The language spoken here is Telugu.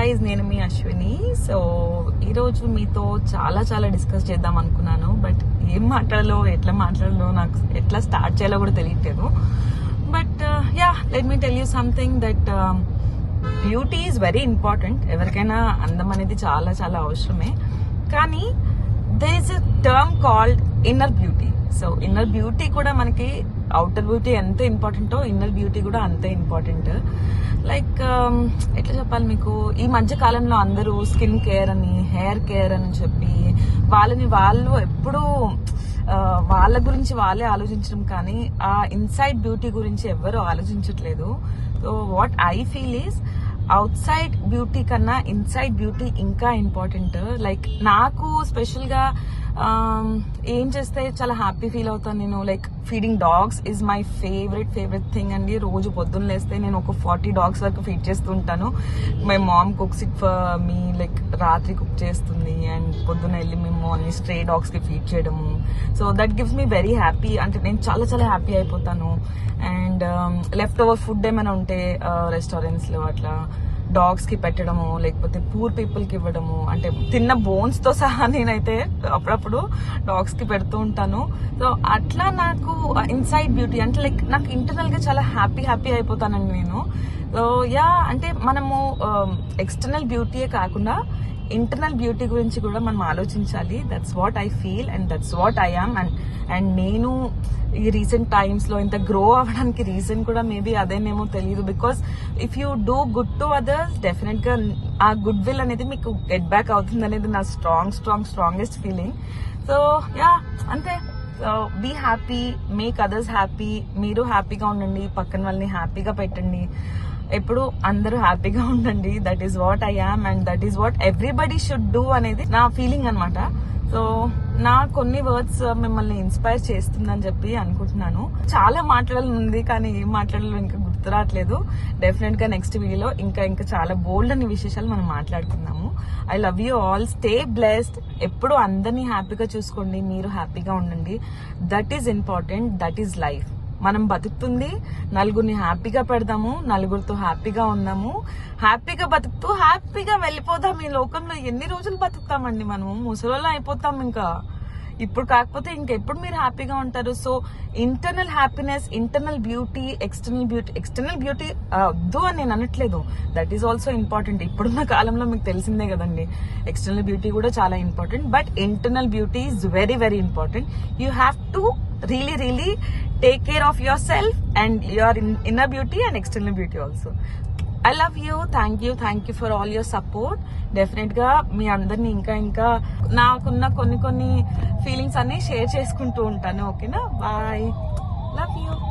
గైజ్, నేను మీ అశ్విని. సో ఈరోజు మీతో చాలా చాలా డిస్కస్ చేద్దాం అనుకున్నాను, బట్ ఏం మాట్లాడాలో ఎట్లా మాట్లాడాలో నాకు ఎట్లా స్టార్ట్ చేయాలో కూడా తెలియట్లేదు. But yeah, let me tell you something that beauty is very important. ఎవరికైనా అందం అనేది చాలా చాలా అవసరమే. కానీ there is a term called inner beauty. So inner beauty కూడా మనకి అవుటర్ బ్యూటీ ఎంత ఇంపార్టెంటో ఇన్నర్ బ్యూటీ కూడా అంతే ఇంపార్టెంట్. లైక్ ఎట్లా చెప్పాలి మీకు, ఈ మధ్య కాలంలో అందరూ స్కిన్ కేర్ అని, హెయిర్ కేర్ అని చెప్పి వాళ్ళు ఎప్పుడూ వాళ్ళ గురించి వాళ్ళే ఆలోచించడం, కానీ ఆ ఇన్సైడ్ బ్యూటీ గురించి ఎవరు ఆలోచించట్లేదు. So what I feel is, outside beauty కన్నా ఇన్సైడ్ బ్యూటీ ఇంకా ఇంపార్టెంట్. లైక్ నాకు స్పెషల్ గా ఏం చేస్తే చాలా హ్యాపీ ఫీల్ అవుతాను నేను, like feeding dogs is my favourite thing అండి. రోజు పొద్దున్న లేస్తే నేను ఒక 40 డాగ్స్ వరకు ఫీడ్ చేస్తూ ఉంటాను. My mom cooks it for me, like రాత్రి కుక్ చేస్తుంది అండ్ పొద్దున్న వెళ్ళి మేము అన్ని స్ట్రే డాగ్స్ కి ఫీడ్ చేయడము. So that gives me very happy. అంటే నేను చాలా చాలా హ్యాపీ అయిపోతాను. అండ్ లెఫ్ట్ ఓవర్ ఫుడ్ ఏమైనా ఉంటే రెస్టారెంట్స్ లో అట్లా డాగ్స్ కి పెట్టడము, లేకపోతే పూర్ పీపుల్ కి ఇవ్వడము, అంటే తిన్న బోన్స్ తో సహా నేనైతే అప్పుడప్పుడు డాగ్స్ కి పెడుతూ ఉంటాను. సో అట్లా నాకు ఇన్సైడ్ బ్యూటీ అంటే లైక్ నాకు ఇంటర్నల్ గా చాలా హ్యాపీ అయిపోతానండి నేను. సో యా, అంటే మనము ఎక్స్టర్నల్ బ్యూటీయే కాకుండా ఇంటర్నల్ బ్యూటీ గురించి కూడా మనం ఆలోచించాలి. That's what I feel and that's what I am. And నేను ఈ రీసెంట్ టైమ్స్ లో ఇంత గ్రో అవ్వడానికి రీజన్ కూడా మేబీ అదేనేమో తెలియదు. Because if you do good to others, definite గా ఆ గుడ్ విల్ అనేది మీకు గెట్ బ్యాక్ అవుతుంది అనేది నా స్ట్రాంగెస్ట్ ఫీలింగ్. సో యా, అంతే. Be happy, make others happy. మీరు హ్యాపీగా ఉండండి, పక్కన వాళ్ళని హ్యాపీగా పెట్టండి, ఎప్పుడు అందరూ హ్యాపీగా ఉండండి. That is what I am and that is what everybody should do అనేది నా ఫీలింగ్ అనమాట. సో నా కొన్ని వర్డ్స్ మిమ్మల్ని ఇన్స్పైర్ చేస్తుందని చెప్పి అనుకుంటున్నాను. చాలా మాట్లాడాలని ఉంది, కానీ ఏం మాట్లాడాలో ఇంకా గుర్తు రావట్లేదు. డెఫినెట్ గా నెక్స్ట్ వీడియోలో ఇంకా చాలా బోల్డ్ అనే విశేషాలు మనం మాట్లాడుకుందాము. I love you all, stay blessed. ఎప్పుడు అందరినీ హ్యాపీగా చూసుకోండి, మీరు హ్యాపీగా ఉండండి. That is important, that is life. మనం బతుకుతుంది నలుగురిని హ్యాపీగా పెడదాము, నలుగురితో హ్యాపీగా ఉన్నాము, హ్యాపీగా బతుకుతూ హ్యాపీగా వెళ్ళిపోదాం. ఈ లోకంలో ఎన్ని రోజులు బతుకుతామండి, మనము ముసలోళ్ళం అయిపోతాం. ఇంకా ఇప్పుడు కాకపోతే ఇంకెప్పుడు మీరు హ్యాపీగా ఉంటారు. So internal happiness, internal beauty, external beauty వద్దు అని నేను అనట్లేదు. That is also important. ఇప్పుడున్న కాలంలో మీకు తెలిసిందే కదండి, ఎక్స్టర్నల్ బ్యూటీ కూడా చాలా important, but internal beauty is very important. You have to really take care of yourself and your inner beauty and external beauty also. I love you. Thank you for all your support. Definite గా మీ అందరినీ ఇంకా నాకున్న కొన్ని ఫీలింగ్స్ అన్ని షేర్ చేసుకుంటూ ఉంటాను. ఓకేనా? Bye, love you.